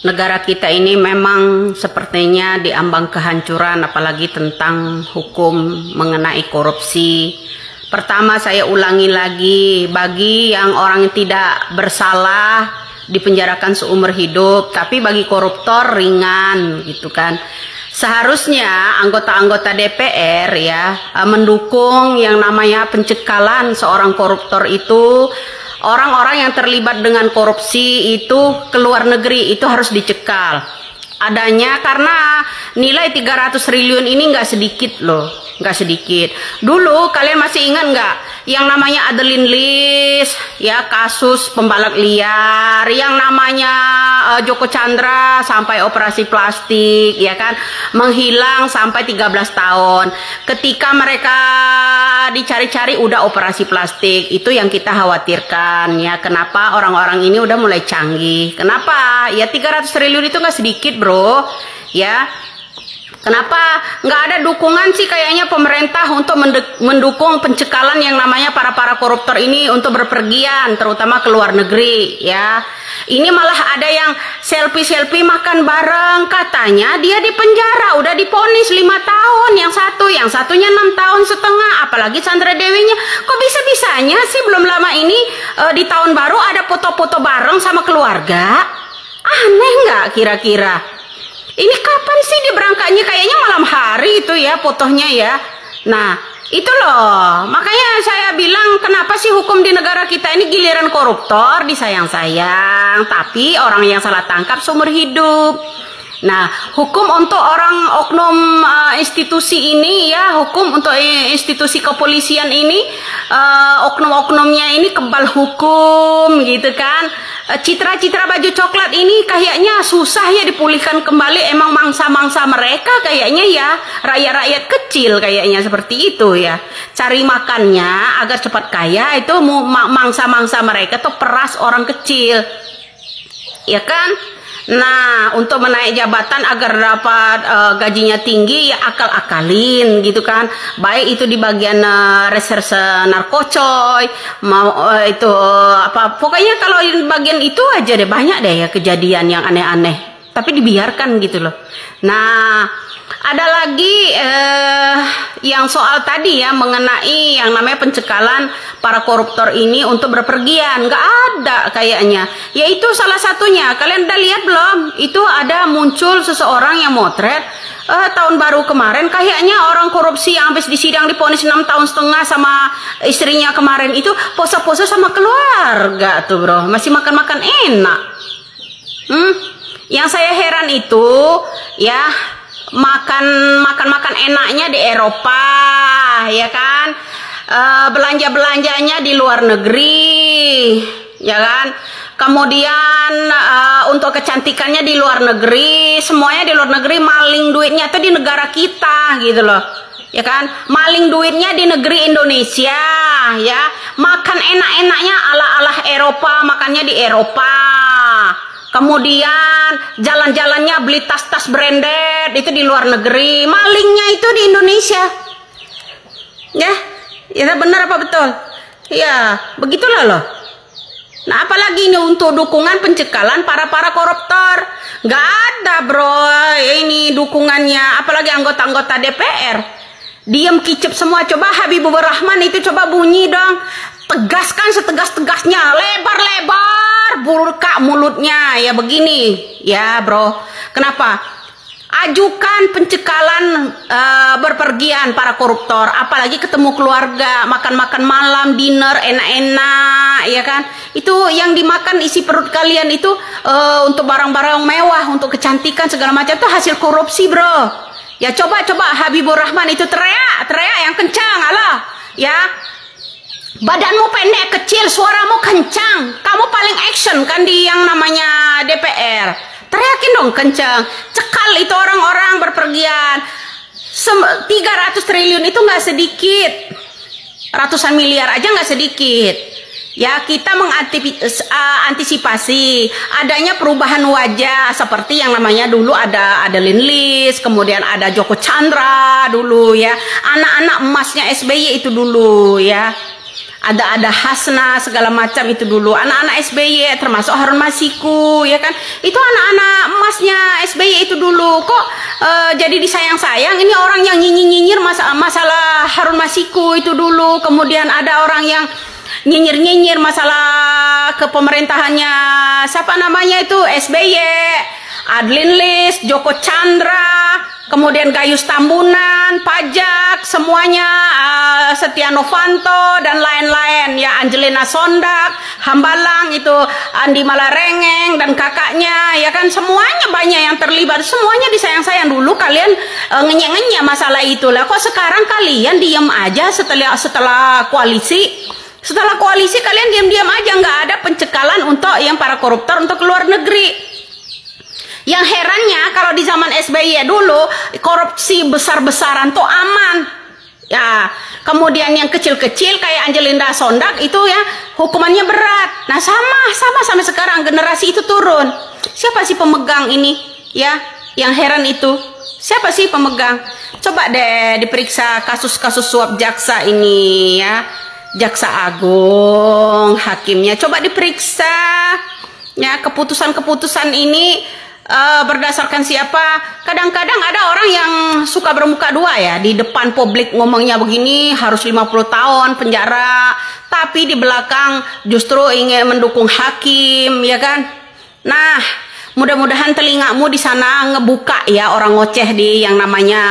Negara kita ini memang sepertinya diambang kehancuran, apalagi tentang hukum mengenai korupsi. Pertama, saya ulangi lagi, bagi yang orang yang tidak bersalah dipenjarakan seumur hidup, tapi bagi koruptor ringan gitu kan. Seharusnya anggota-anggota DPR ya mendukung yang namanya pencekalan seorang koruptor itu. Orang-orang yang terlibat dengan korupsi itu ke luar negeri itu harus dicekal. Adanya karena nilai 300 triliun ini nggak sedikit loh, nggak sedikit. Dulu kalian masih ingat nggak yang namanya Adeline Lis, ya kasus pembalap liar, yang namanya Joko Chandra sampai operasi plastik, ya kan, menghilang sampai 13 tahun. Ketika mereka dicari-cari udah operasi plastik, itu yang kita khawatirkan ya. Kenapa orang-orang ini udah mulai canggih? Kenapa? Ya 300 triliun itu nggak sedikit bro, ya. Kenapa nggak ada dukungan sih kayaknya pemerintah untuk mendukung pencekalan yang namanya para koruptor ini untuk berpergian, terutama ke luar negeri ya. Ini malah ada yang selfie makan bareng, katanya dia di penjara udah diponis 5 tahun, yang satunya 6 tahun setengah, apalagi Sandra Dewinya. Kok bisa-bisanya sih belum lama ini di tahun baru ada foto-foto bareng sama keluarga? Aneh nggak kira-kira? Ini kapan sih diberangkatnya? Kayaknya malam hari itu ya fotonya ya. Nah itu loh, makanya saya bilang kenapa sih hukum di negara kita ini giliran koruptor disayang-sayang, tapi orang yang salah tangkap seumur hidup. Nah, hukum untuk orang oknum institusi ini ya, hukum untuk institusi kepolisian ini, oknum-oknumnya ini kebal hukum gitu kan. Citra-citra baju coklat ini kayaknya susah ya dipulihkan kembali, emang mangsa-mangsa mereka kayaknya ya, rakyat-rakyat kecil kayaknya seperti itu ya. Cari makannya agar cepat kaya itu mangsa-mangsa mereka tuh peras orang kecil. Ya kan? Nah, untuk menaik jabatan agar dapat gajinya tinggi ya akal-akalin gitu kan. Baik itu di bagian reserse narkocoy, mau itu apa pokoknya kalau di bagian itu aja deh, banyak deh ya kejadian yang aneh-aneh. Tapi dibiarkan gitu loh. Nah, ada lagi yang soal tadi ya mengenai yang namanya pencekalan para koruptor ini untuk berpergian. Nggak ada kayaknya. Ya itu salah satunya. Kalian udah lihat belum? Itu ada muncul seseorang yang motret tahun baru kemarin. Kayaknya orang korupsi yang habis disidang diponis 6 tahun setengah sama istrinya kemarin itu pose-pose sama keluarga tuh bro. Masih makan-makan enak. Yang saya heran itu ya makan enaknya di Eropa ya kan, belanjanya di luar negeri ya kan, kemudian untuk kecantikannya di luar negeri, semuanya di luar negeri, maling duitnya tuh di negara kita gitu loh ya kan, maling duitnya di negeri Indonesia ya, makan enak-enaknya ala-ala Eropa, makannya di Eropa. Kemudian jalan-jalannya beli tas-tas branded itu di luar negeri, malingnya itu di Indonesia. Ya, ya benar apa betul? Ya, begitulah loh. Nah, apalagi ini untuk dukungan pencekalan para koruptor. Nggak ada bro, ini dukungannya, apalagi anggota-anggota DPR. Diam kicep semua. Coba Habibur Rahman itu coba bunyi dong. Tegaskan setegas-tegasnya, lebar-lebar buka mulutnya ya begini ya bro. Kenapa? Ajukan pencekalan berpergian para koruptor, apalagi ketemu keluarga, makan-makan malam, dinner enak-enak ya kan. Itu yang dimakan isi perut kalian itu untuk barang-barang mewah, untuk kecantikan segala macam itu hasil korupsi bro. Ya coba Habibur Rahman itu teriak yang kencang Allah ya. Badanmu pendek kecil, suaramu kencang, kamu paling action kan di yang namanya DPR. Teriakin dong kencang, cekal itu orang-orang berpergian. 300 triliun itu nggak sedikit, ratusan miliar aja nggak sedikit. Ya kita mengantisipasi adanya perubahan wajah seperti yang namanya dulu ada Adeline Lis, kemudian ada Joko Chandra dulu ya, anak-anak emasnya SBY itu dulu ya. ada Hasna segala macam itu dulu. Anak-anak SBY termasuk Harun Masiku, ya kan? Itu anak-anak emasnya SBY itu dulu. Kok jadi disayang-sayang? Ini orang yang nyinyir masalah Harun Masiku itu dulu. Kemudian ada orang yang nyinyir masalah kepemerintahannya siapa namanya itu SBY, Adlin Lis, Joko Chandra, kemudian Gayus Tambunan, pajak semuanya, Setia Novanto dan lain-lain ya, Angelina Sondak, Hambalang itu, Andi Malarengeng dan kakaknya ya kan, semuanya banyak yang terlibat, semuanya disayang-sayang dulu. Kalian ngenyek-ngenyek masalah itulah. Kok sekarang kalian diam aja setelah koalisi? Setelah koalisi kalian diam-diam aja, nggak ada pencekalan untuk yang para koruptor untuk keluar negeri. Yang herannya kalau di zaman SBY dulu korupsi besar-besaran tuh aman. Ya, kemudian yang kecil-kecil kayak Angelina Sondak itu ya hukumannya berat. Nah, sama sampai sekarang generasi itu turun. Siapa sih pemegang ini? Ya, yang heran itu. Siapa sih pemegang? Coba deh diperiksa kasus-kasus suap jaksa ini ya. Jaksa Agung, hakimnya coba diperiksa ya, keputusan-keputusan ini berdasarkan siapa. Kadang-kadang ada orang yang suka bermuka dua ya, di depan publik ngomongnya begini harus 50 tahun penjara, tapi di belakang justru ingin mendukung hakim ya kan. Nah, mudah-mudahan telingamu di sana ngebuka ya orang ngoceh di yang namanya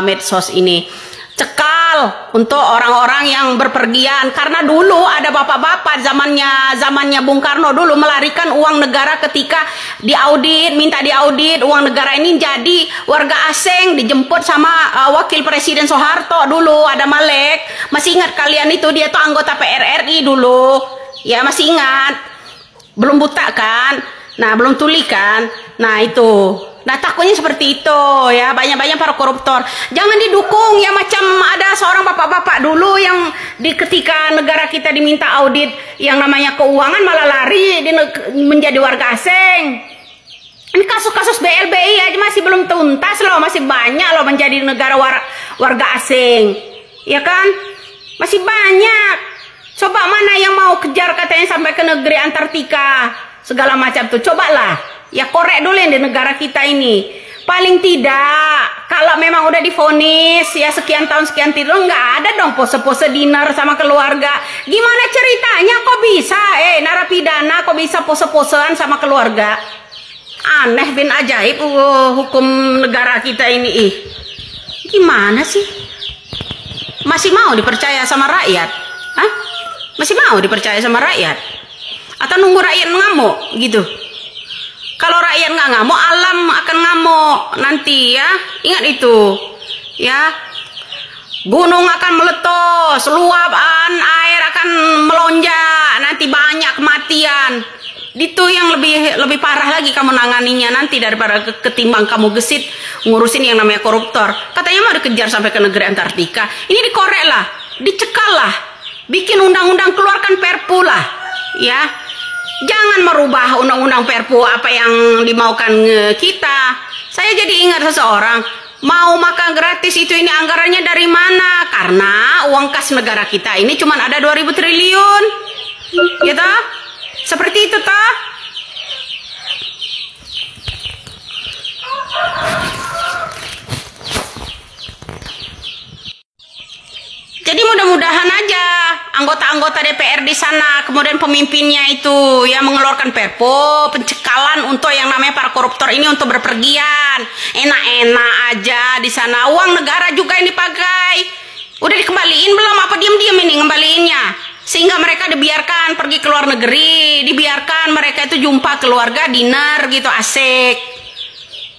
medsos ini. Cekal untuk orang-orang yang berpergian, karena dulu ada bapak-bapak zamannya Bung Karno dulu melarikan uang negara ketika diaudit, minta diaudit uang negara ini jadi warga asing, dijemput sama wakil presiden Soeharto dulu, ada Malek. Masih ingat kalian itu, dia tuh anggota PRRI dulu ya, masih ingat? Belum buta kan? Nah, belum tuli kan? Nah itu. Nah, takutnya seperti itu ya, banyak-banyak para koruptor. Jangan didukung ya, macam ada seorang bapak-bapak dulu yang ketika negara kita diminta audit yang namanya keuangan malah lari menjadi warga asing. Ini kasus-kasus BLBI aja masih belum tuntas loh, masih banyak loh menjadi negara warga asing. Ya kan? Masih banyak. Coba mana yang mau kejar katanya sampai ke negeri Antartika segala macam tuh, cobalah. Ya korek dulu yang di negara kita ini. Paling tidak kalau memang udah divonis ya sekian tahun nggak ada dong pose-pose dinner sama keluarga. Gimana ceritanya kok bisa narapidana kok bisa pose-posean sama keluarga? Aneh bin ajaib hukum negara kita ini. Gimana sih? Masih mau dipercaya sama rakyat? Hah? Masih mau dipercaya sama rakyat? Atau nunggu rakyat ngamuk gitu? Kalau rakyat nggak ngamuk, alam akan ngamuk nanti ya. Ingat itu ya. Gunung akan meletus, luapan air akan melonjak, nanti banyak kematian. Itu yang lebih parah lagi kamu nanganinya nanti daripada ketimbang kamu gesit ngurusin yang namanya koruptor. Katanya mau dikejar sampai ke negeri Antartika. Ini dikorek lah, dicekal lah, bikin undang-undang, keluarkan perpu lah ya. Jangan merubah undang-undang perpu apa yang dimaukan kita. Saya jadi ingat seseorang, mau makan gratis itu ini anggarannya dari mana? Karena uang kas negara kita ini cuma ada 2000 triliun. Gitu? Seperti itu toh. Jadi mudah-mudahan aja anggota-anggota DPR di sana, kemudian pemimpinnya itu yang mengeluarkan perpu pencekalan untuk yang namanya para koruptor ini untuk berpergian. Enak-enak aja di sana, uang negara juga yang dipakai. Udah dikembaliin belum? Apa diam-diam ini ngembaliinnya? Sehingga mereka dibiarkan pergi ke luar negeri, dibiarkan mereka itu jumpa keluarga, dinner gitu, asik.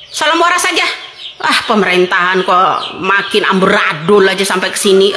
Salam waras saja. Pemerintahan kok makin amburadul aja sampai ke sini.